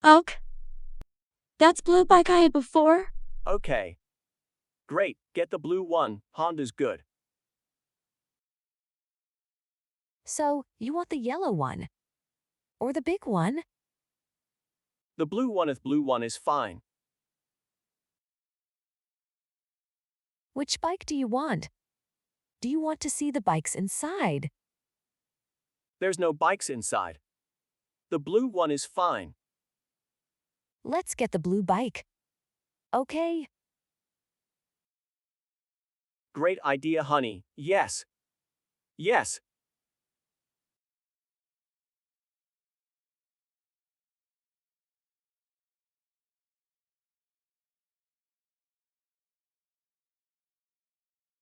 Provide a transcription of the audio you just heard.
Okay. That's blue bike I had before. Okay. Great, get the blue one, Honda's good. So, you want the yellow one? Or the big one? The blue one is fine. Which bike do you want? Do you want to see the bikes inside? There's no bikes inside. The blue one is fine. Let's get the blue bike. Okay. Great idea, honey. Yes. Yes.